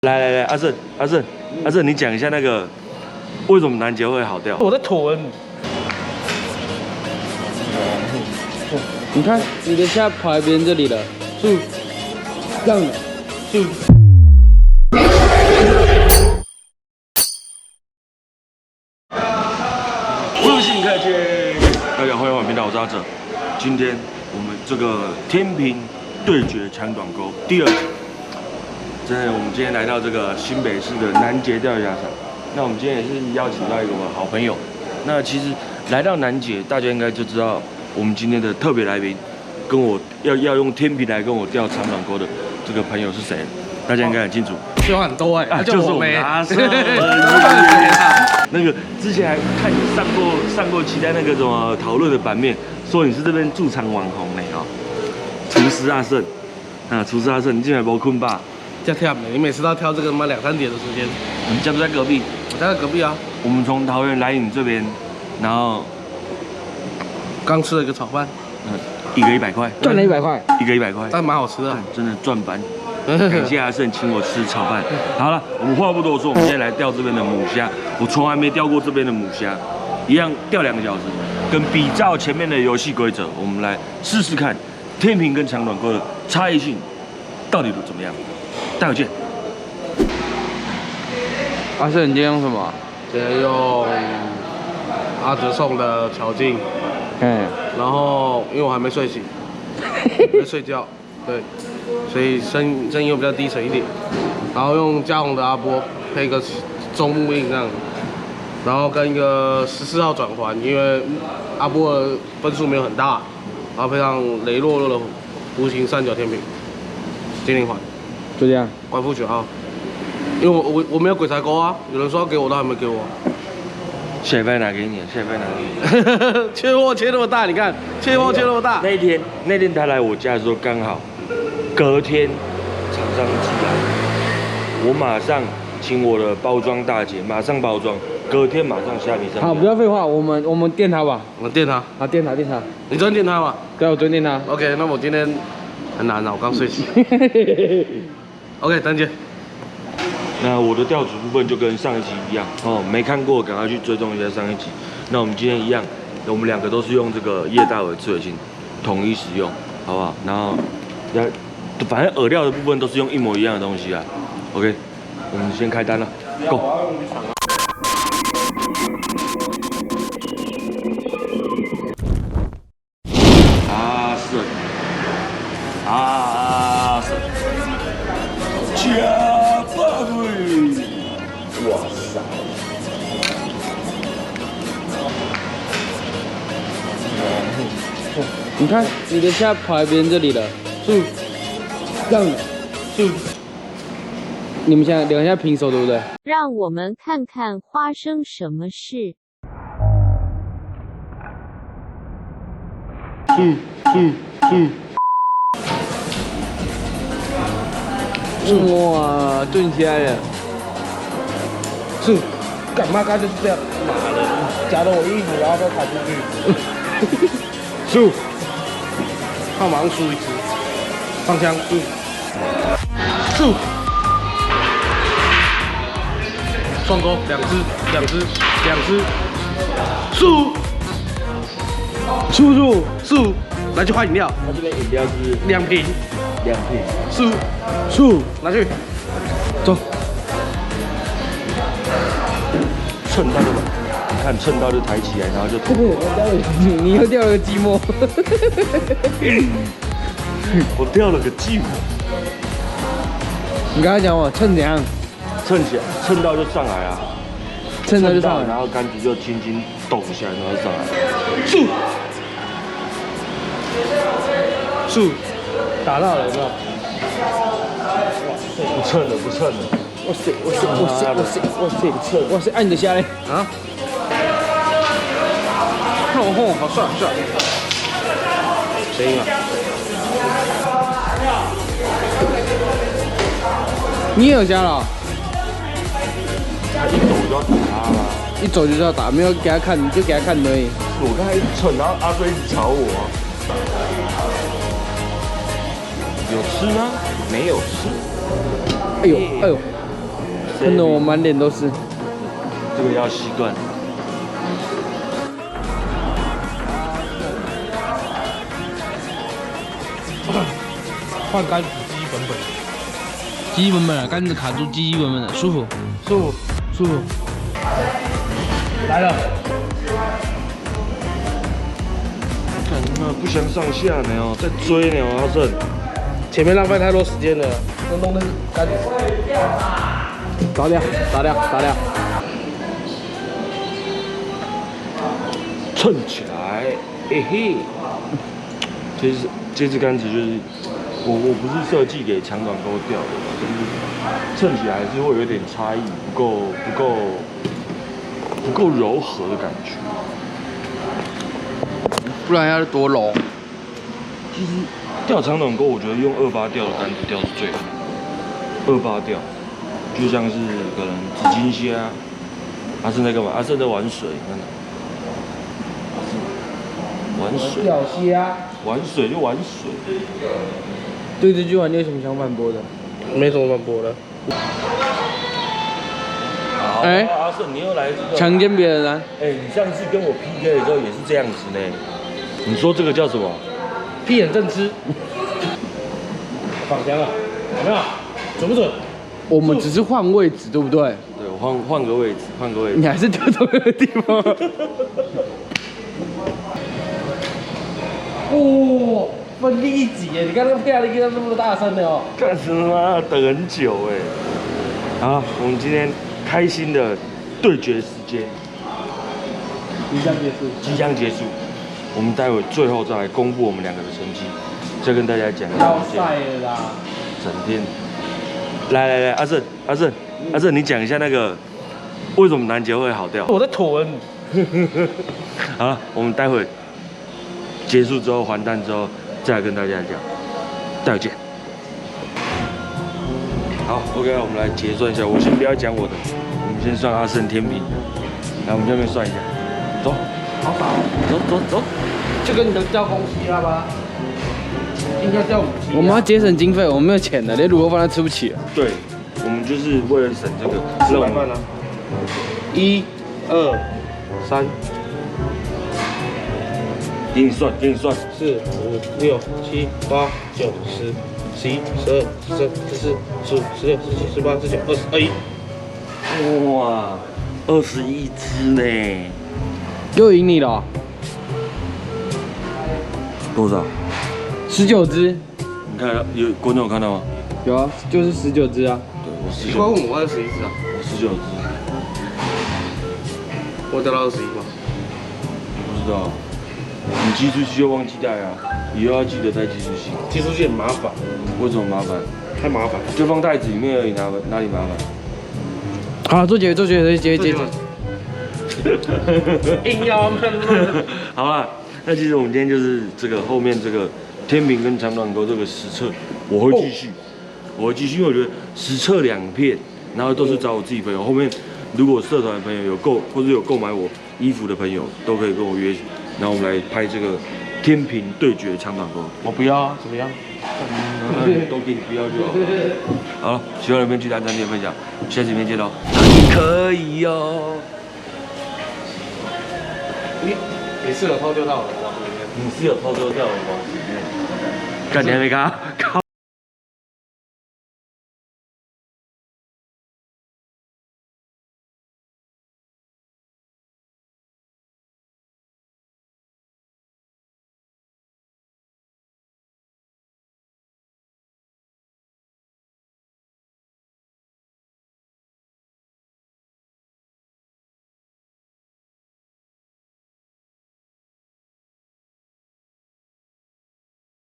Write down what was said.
来，阿正，你讲一下那个为什么南捷会好掉？我在囤。你看，你的现在跑来别人这里了，是这样的，是。入性客气，大家好，欢迎我频道，我是阿正。今天我们这个天平对决抢短钩第2集。真的，我们今天来到这个新北市的南捷钓鱼场。那我们今天也是邀请到一个我的好朋友。那其实来到南捷，大家应该就知道我们今天的特别来宾，跟我要用天平来跟我钓长短钩的这个朋友是谁？大家应该很清楚。废话很多哎，就是我们阿胜。那个之前还看你上过期待那个什么讨论的版面，说你是这边驻场网红呢哦。厨师阿胜，厨师阿胜，你今晚没困吧？在跳美，你每次都要跳这个妈2、3点的时间。你家不在隔壁？我家在隔壁啊。我们从桃园来你这边，然后刚吃了一个炒饭，一个100块，赚了100块，一个100块，但蛮好吃的，真的赚翻。感谢阿胜请我吃炒饭。好了，我们话不多说，我们现在来钓这边的母虾。我从来没钓过这边的母虾，一样钓2个小时。跟比照前面的游戏规则，我们来试试看天平跟长短钩的差异性到底怎么样。待会见。阿胜，你今天用什么？今天用阿哲送的巧劲。然后因为我还没睡醒，没睡觉，对，所以声音又比较低沉一点。然后用嘉宏的阿波配一个中木印这样，然后跟一个14号转环，因为阿波的分数没有很大，然后配上雷洛洛的弧形三角天平精灵环，就这样。官复9号，因为我没有鬼才钩啊，有人说要给我，都还没给我。下礼拜拿给你，下礼拜拿给你。缺货缺那么大，你看，缺货缺那么大。那天他来我家的时候，刚好隔天厂商寄来，我马上请我的包装大姐马上包装，隔天马上虾米上。好，不要废话，我们电他吧。我电他。好，电他。你昨天电他吗？对，我昨天电他。OK， 那我今天很难啊，我刚睡醒。OK， 等姐。那我的钓组部分就跟上一集一样哦，没看过赶快去追踪一下上一集。那我们今天一样，我们2个都是用这个叶大尾刺尾锭统一使用，好不好？然后反正饵料的部分都是用一模一样的东西啊。OK， 我们先开单了 ，Go。阿胜，加把味，哇塞！你看，你的虾跑来别人这里了，是这样的，是。你们现在2下平手，对不对？让我们看看发生什么事。哇，炖起来了！是，干嘛干就是这样？妈的，夹得我衣服，然后再踩出去。是，看马上输一只，放枪，是，双钩，2只，输，拿去换饮料。他这边饮料是2瓶，输，拿去，走。蹭到就，你看蹭到就抬起来，然后就。你又掉了个寂寞。我掉了个寂寞。你刚才讲我蹭怎样？蹭起来，蹭到就上来啊。蹭到就上来，然后杆子就轻轻抖一下，然后上来。输，打到了有没有？不蹭了。哇塞！按你的虾嘞！啊！吼，好帅！谁赢了？你也有虾了？他一抖就要打了，一走就要打，没有给他看，你就给他看而已。我刚才一蹭，然后阿飞一直吵我。有吃吗？没有吃。哎呦，喷得我满脸都是。这个要习惯。换杆子基本本，基本本啊，杆子卡住基本本的，舒服，舒服。舒服。来了，看他妈不相上下呢哦，在追呢哦，阿胜。前面浪费太多时间了，要弄那个杆子。打掉，打掉，打掉。蹭起来，嘿嘿。这支杆子就是我不是设计给长短钩钓的，就是蹭起来还是会有点差异，不够柔和的感觉。不然要多柔。其实钓长短钩，我觉得用28钓的杆子钓是最好。28钓，就像是可能紫金虾，阿胜在干嘛？阿胜在玩水，你看到？玩水。钓虾。玩水就玩水。对这句话你有什么想反驳的？没什么反驳的。好，哎阿胜，你又来这个强奸别人啊？哎，你上次跟我 PK 的时候也是这样子呢。你说这个叫什么？屁眼正吃。放枪了，有没有？准不准？我们只是换位置，对不对？对，我换个位置，换个位置。你还是丢同一个地方。哇，分力一级耶！你看那个漂亮，那么大声的哦。干什么？等很久哎。好，我们今天开心的对决时间即将结束，我们待会最后再来公布我们两个的成绩，再跟大家讲。要晒了啦！整天。来，阿胜，你讲一下那个为什么南捷会好钓？我在囤。好了，我们待会结束之后还单之后再来跟大家讲，待会见。好 ，OK， 我们来结算一下。我先不要讲我的，我们先算阿胜天平。来，我们下面算一下。走，好少，走。就跟你的钓公司了吧？应该钓5斤。我们要节省经费，我们没有钱的，连卤肉饭都吃不起。对，我们就是为了省这个400万啊。1、2、3，给你算。4、5、6、7、8、9、10、11、12、13、14、15、16、17、18、19、20、21。哇，21只呢。又赢你了哦。多少？19只。你看有观众有看到吗？有啊，就是19只啊。对，我奇怪，问我21只啊？我19只。我钓到21吗？不知道。你寄出去就忘记带啊，以后要记得带寄出去。寄出去很麻烦。为什么麻烦？太麻烦。就放袋子里面而已，哪里麻烦？好了，做结尾。硬要闷。好啦，那其实我们今天就是这个后面这个天平跟长短钩这个实测，我会继续，因为我觉得实测2片，然后都是找我自己朋友。后面如果社团的朋友有或者有购买我衣服的朋友，都可以跟我约，然后我们来拍这个天平对决长短钩。我不要啊，怎么样？都给你不要就好。好了，喜欢的朋友记得按赞、点分享，下次影片见喽。你可以哦。你是有偷丢到我的光里面？你是有偷丢掉我的光里面？干，你还没看？